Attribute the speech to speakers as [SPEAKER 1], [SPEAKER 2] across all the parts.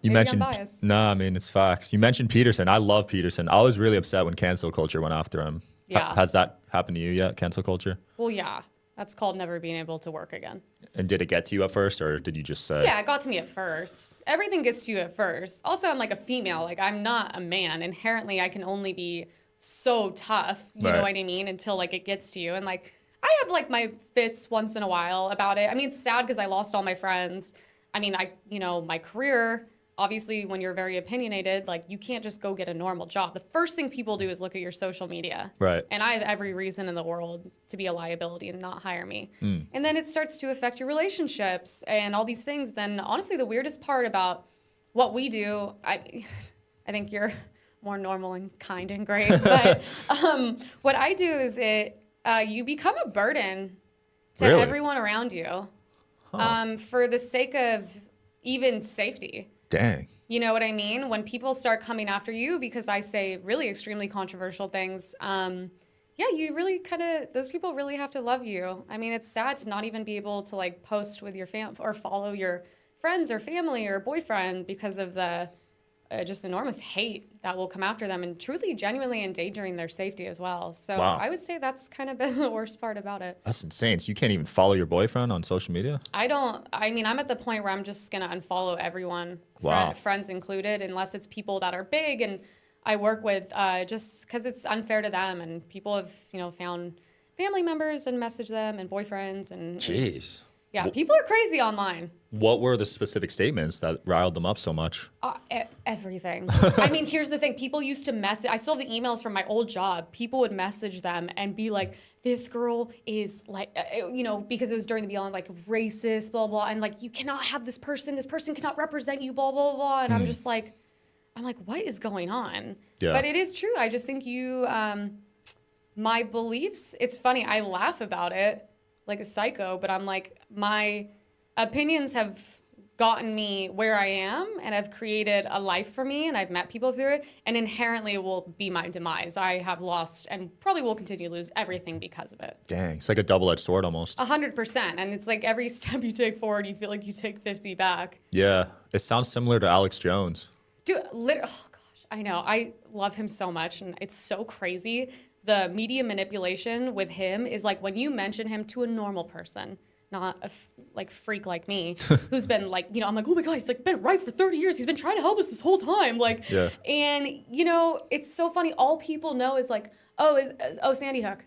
[SPEAKER 1] You
[SPEAKER 2] Maybe
[SPEAKER 1] mentioned,
[SPEAKER 2] I'm biased.
[SPEAKER 1] nah, I mean, it's facts. You mentioned Peterson. I love Peterson. I was really upset when cancel culture went after him.
[SPEAKER 2] Yeah.
[SPEAKER 1] Has that happened to you yet, cancel culture?
[SPEAKER 2] Well, yeah. That's called never being able to work again.
[SPEAKER 1] And did it get to you at first, or did you just say?
[SPEAKER 2] Yeah, it got to me at first. Everything gets to you at first. Also, I'm like a female. Like, I'm not a man. Inherently, I can only be so tough, you know what I mean, until, like, it gets to you. And, like, I have, like, my fits once in a while about it. I mean, it's sad because I lost all my friends. I mean, my career, obviously, when you're very opinionated, like, you can't just go get a normal job. The first thing people do is look at your social media.
[SPEAKER 1] Right.
[SPEAKER 2] And I have every reason in the world to be a liability and not hire me. And then it starts to affect your relationships and all these things. Then, honestly, the weirdest part about what we do, I think you're more normal and kind and great. But what I do is you become a burden to
[SPEAKER 1] Really?
[SPEAKER 2] everyone around you for the sake of even safety.
[SPEAKER 1] Dang.
[SPEAKER 2] You know what I mean? When people start coming after you because I say really extremely controversial things, yeah, you really those people really have to love you. I mean, it's sad to not even be able to like post with your or follow your friends or family or boyfriend because of the just enormous hate that will come after them and truly, genuinely endangering their safety as well. So
[SPEAKER 1] Wow.
[SPEAKER 2] I would say that's kind of been the worst part about it.
[SPEAKER 1] That's insane. So you can't even follow your boyfriend on social media?
[SPEAKER 2] I mean, I'm at the point where I'm just going to unfollow everyone,
[SPEAKER 1] Wow.
[SPEAKER 2] friends included, unless it's people that are big and I work with, just because it's unfair to them. And people have, found family members and messaged them and boyfriends. And
[SPEAKER 1] Jeez.
[SPEAKER 2] yeah, people are crazy online.
[SPEAKER 1] What were the specific statements that riled them up so much?
[SPEAKER 2] Everything. I mean, here's the thing. People used to message. I still have the emails from my old job. People would message them and be like, this girl is like, because it was during the BLM, like racist, blah, blah. And like, you cannot have this person. This person cannot represent you, blah, blah, blah. And I'm like, what is going on?
[SPEAKER 1] Yeah.
[SPEAKER 2] But it is true. I just think my beliefs, it's funny. I laugh about it like a psycho, but I'm like, my opinions have gotten me where I am and have created a life for me and I've met people through it and inherently it will be my demise. I have lost and probably will continue to lose everything because of it.
[SPEAKER 1] Dang, it's like a double-edged sword almost.
[SPEAKER 2] 100%. And it's like every step you take forward, you feel like you take 50 back.
[SPEAKER 1] Yeah, it sounds similar to Alex Jones.
[SPEAKER 2] Dude, oh gosh, I know. I love him so much and it's so crazy. The media manipulation with him is like when you mention him to a normal person, not a freak like me, who's been like, I'm like, oh my God, he's like been right for 30 years. He's been trying to help us this whole time. Like, yeah. And it's so funny. All people know is like, oh, Sandy Hook.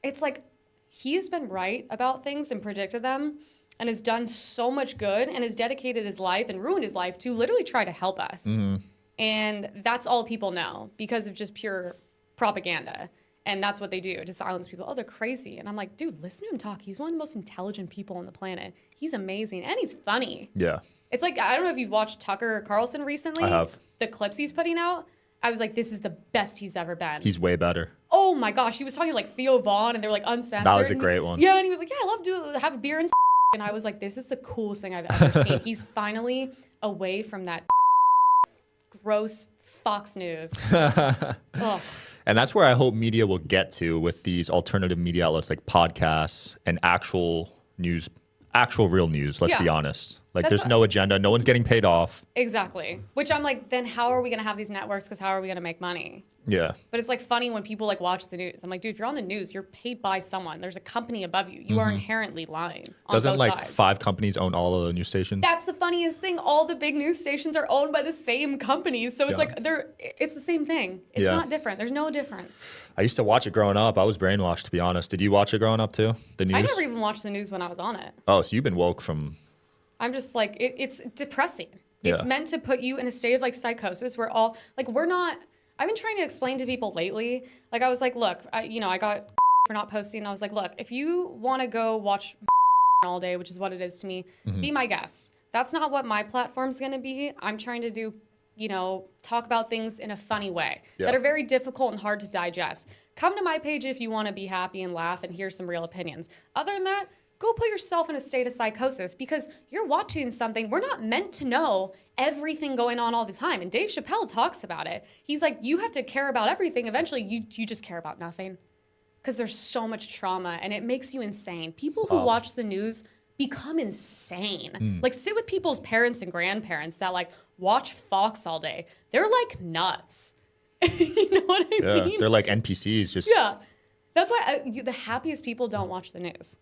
[SPEAKER 2] It's like, he has been right about things and predicted them and has done so much good and has dedicated his life and ruined his life to literally try to help us. Mm-hmm. And that's all people know because of just pure propaganda. And that's what they do to silence people. Oh, they're crazy. And I'm like, dude, listen to him talk. He's one of the most intelligent people on the planet. He's amazing. And he's funny.
[SPEAKER 1] Yeah.
[SPEAKER 2] It's like, I don't know if you've watched Tucker Carlson recently.
[SPEAKER 1] I have.
[SPEAKER 2] The clips he's putting out. I was like, this is the best he's ever been.
[SPEAKER 1] He's way better.
[SPEAKER 2] Oh my gosh. He was talking like Theo Vaughn and they're like uncensored.
[SPEAKER 1] That was a great one.
[SPEAKER 2] Yeah. And he was like, yeah, I love to have a beer and and I was like, this is the coolest thing I've ever seen. He's finally away from that gross Fox News.
[SPEAKER 1] And that's where I hope media will get to with these alternative media outlets like podcasts and actual news, actual real news, let's be honest. Like there's no agenda. No one's getting paid off.
[SPEAKER 2] Exactly. Which I'm like, then how are we going to have these networks? Because how are we going to make money?
[SPEAKER 1] Yeah.
[SPEAKER 2] But it's like funny when people like watch the news. I'm like, dude, if you're on the news, you're paid by someone. There's a company above you. You are inherently lying on
[SPEAKER 1] Doesn't
[SPEAKER 2] both
[SPEAKER 1] like
[SPEAKER 2] sides.
[SPEAKER 1] 5 companies own all of the news stations?
[SPEAKER 2] That's the funniest thing. All the big news stations are owned by the same companies. So it's like it's the same thing. It's not different. There's no difference.
[SPEAKER 1] I used to watch it growing up. I was brainwashed, to be honest. Did you watch it growing up too? The news?
[SPEAKER 2] I never even watched the news when I was on it.
[SPEAKER 1] Oh, so you've been woke from...
[SPEAKER 2] I'm just like, it's depressing. It's meant to put you in a state of like psychosis where we're not... I've been trying to explain to people lately. Like I was like, look, I got for not posting. I was like, look, if you want to go watch all day, which is what it is to me, be my guest. That's not what my platform's going to be. I'm trying to do, talk about things in a funny way that are very difficult and hard to digest. Come to my page if you want to be happy and laugh and hear some real opinions. Other than that, go put yourself in a state of psychosis because you're watching something. We're not meant to know everything going on all the time. And Dave Chappelle talks about it. He's like, you have to care about everything. Eventually, you just care about nothing because there's so much trauma and it makes you insane. People who watch the news become insane. Like sit with people's parents and grandparents that like watch Fox all day. They're like nuts. You know what I mean?
[SPEAKER 1] They're like NPCs. Just
[SPEAKER 2] That's why the happiest people don't watch the news.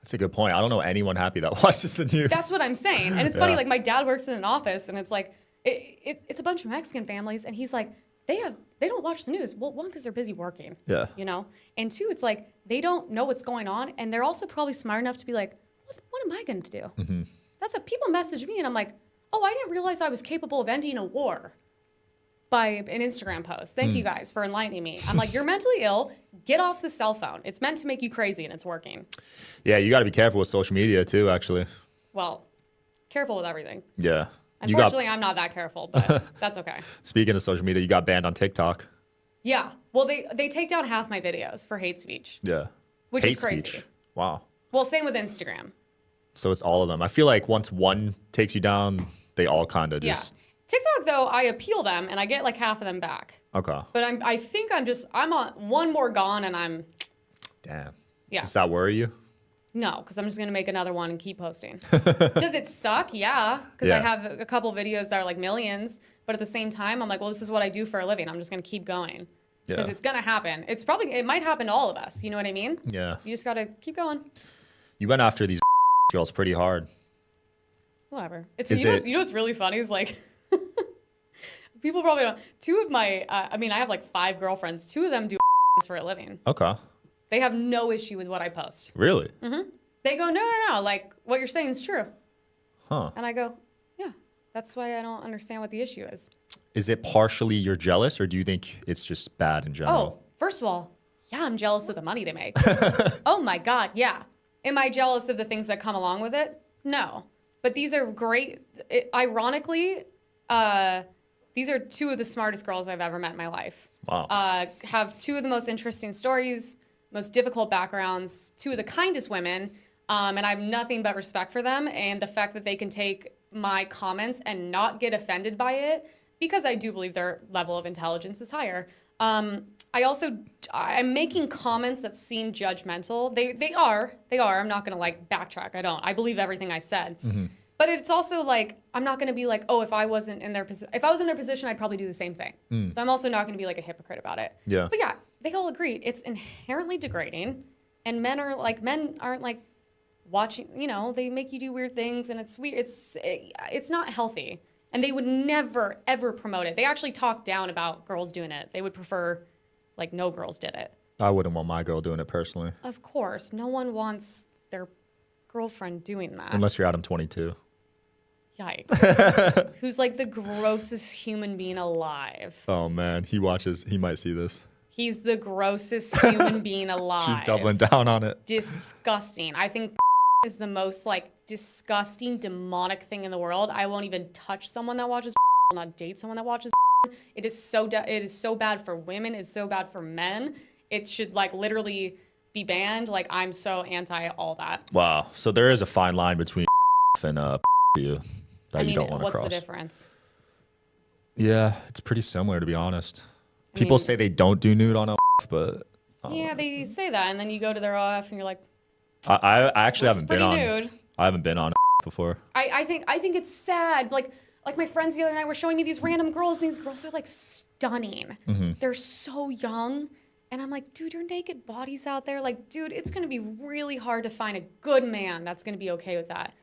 [SPEAKER 1] That's a good point. I don't know anyone happy that watches the news.
[SPEAKER 2] That's what I'm saying. And it's funny, like my dad works in an office and it's like, it's a bunch of Mexican families. And he's like, they don't watch the news. Well, one, because they're busy working.
[SPEAKER 1] Yeah.
[SPEAKER 2] You know? And two, it's like, they don't know what's going on. And they're also probably smart enough to be like, what am I going to do? That's what people message me. And I'm like, oh, I didn't realize I was capable of ending a war by an Instagram post. Thank you guys for enlightening me. I'm like, you're mentally ill. Get off the cell phone. It's meant to make you crazy and it's working.
[SPEAKER 1] Yeah, you got to be careful with social media too, actually.
[SPEAKER 2] Well, careful with everything.
[SPEAKER 1] Yeah.
[SPEAKER 2] Unfortunately, I'm not that careful, but that's okay.
[SPEAKER 1] Speaking of social media, you got banned on TikTok.
[SPEAKER 2] Yeah. Well, they take down half my videos for hate speech.
[SPEAKER 1] Yeah.
[SPEAKER 2] Which is crazy.
[SPEAKER 1] Speech. Wow.
[SPEAKER 2] Well, same with Instagram.
[SPEAKER 1] So it's all of them. I feel like once one takes you down, they all kind of just...
[SPEAKER 2] TikTok, though, I appeal them, and I get like half of them back.
[SPEAKER 1] Okay.
[SPEAKER 2] But I think I'm on one more gone, and I'm...
[SPEAKER 1] Damn.
[SPEAKER 2] Yeah.
[SPEAKER 1] Does that worry you?
[SPEAKER 2] No, because I'm just going to make another one and keep posting. Does it suck? Yeah. Because I have a couple videos that are like millions, but at the same time, I'm like, well, this is what I do for a living. I'm just going to keep going. Because it's going to happen. It might happen to all of us. You know what I mean?
[SPEAKER 1] Yeah.
[SPEAKER 2] You just got to keep going.
[SPEAKER 1] You went after these girls pretty hard.
[SPEAKER 2] Whatever. You know what's really funny is like... People probably don't. Two of my, I have like 5 girlfriends. 2 of them do for a living.
[SPEAKER 1] Okay.
[SPEAKER 2] They have no issue with what I post.
[SPEAKER 1] Really?
[SPEAKER 2] Mm-hmm. They go, no. Like, what you're saying is true.
[SPEAKER 1] Huh.
[SPEAKER 2] And I go, yeah, that's why I don't understand what the issue is.
[SPEAKER 1] Is it partially you're jealous, or do you think it's just bad in general?
[SPEAKER 2] Oh, first of all, yeah, I'm jealous of the money they make. Oh my God, yeah. Am I jealous of the things that come along with it? No. But these are great. Ironically, these are 2 of the smartest girls I've ever met in my life.
[SPEAKER 1] Wow.
[SPEAKER 2] Have 2 of the most interesting stories, most difficult backgrounds, 2 of the kindest women, and I have nothing but respect for them. And the fact that they can take my comments and not get offended by it, because I do believe their level of intelligence is higher. I'm making comments that seem judgmental. They are. I'm not gonna like backtrack. I believe everything I said. Mm-hmm. But it's also like, I'm not going to be like, oh, if I was in their position, I'd probably do the same thing. So I'm also not going to be like a hypocrite about it. Yeah. But yeah, they all agree. It's inherently degrading. And men aren't like watching, they make you do weird things and it's weird. It's not healthy. And they would never, ever promote it. They actually talk down about girls doing it. They would prefer like no girls did it.
[SPEAKER 1] I wouldn't want my girl doing it personally.
[SPEAKER 2] Of course. No one wants their girlfriend doing that.
[SPEAKER 1] Unless you're Adam 22.
[SPEAKER 2] Yikes. Who's like the grossest human being alive.
[SPEAKER 1] Oh man, he might see this.
[SPEAKER 2] He's the grossest human being alive.
[SPEAKER 1] She's doubling down on it.
[SPEAKER 2] Disgusting. I think is the most like disgusting, demonic thing in the world. I won't even touch someone that watches I will not date someone that watches It is so bad for women, it's so bad for men. It should like literally be banned. Like I'm so anti all that.
[SPEAKER 1] Wow. So there is a fine line between and you. You don't want to cross.
[SPEAKER 2] What's the difference?
[SPEAKER 1] Yeah, it's pretty similar, to be honest. People say they don't do nude on but...
[SPEAKER 2] Yeah, they say that, and then you go to their OF, and you're like...
[SPEAKER 1] I actually haven't been on...
[SPEAKER 2] nude.
[SPEAKER 1] I haven't been on before.
[SPEAKER 2] I think it's sad. Like my friends the other night were showing me these random girls, and these girls are, like, stunning. Mm-hmm. They're so young, and I'm like, dude, your naked body's out there. Like, dude, it's going to be really hard to find a good man that's going to be okay with that.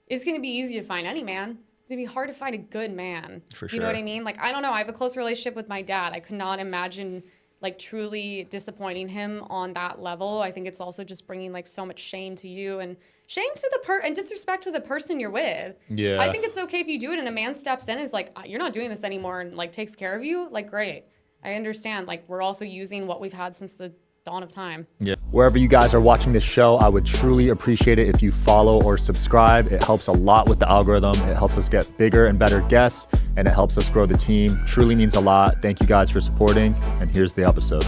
[SPEAKER 2] It's going to be easy to find any man. It's going to be hard to find a good man.
[SPEAKER 1] For sure.
[SPEAKER 2] You know what I mean? Like, I don't know. I have a close relationship with my dad. I could not imagine, like, truly disappointing him on that level. I think it's also just bringing, like, so much shame to you and shame to and disrespect to the person you're with.
[SPEAKER 1] Yeah.
[SPEAKER 2] I think it's okay if you do it and a man steps in and is like, you're not doing this anymore and, like, takes care of you. Like, great. I understand. Like, we're also using what we've had since the dawn of time.
[SPEAKER 1] Yeah.
[SPEAKER 3] Wherever you guys are watching this show, I would truly appreciate it if you follow or subscribe. It helps a lot with the algorithm. It helps us get bigger and better guests, and it helps us grow the team. Truly means a lot. Thank you guys for supporting, and here's the episode.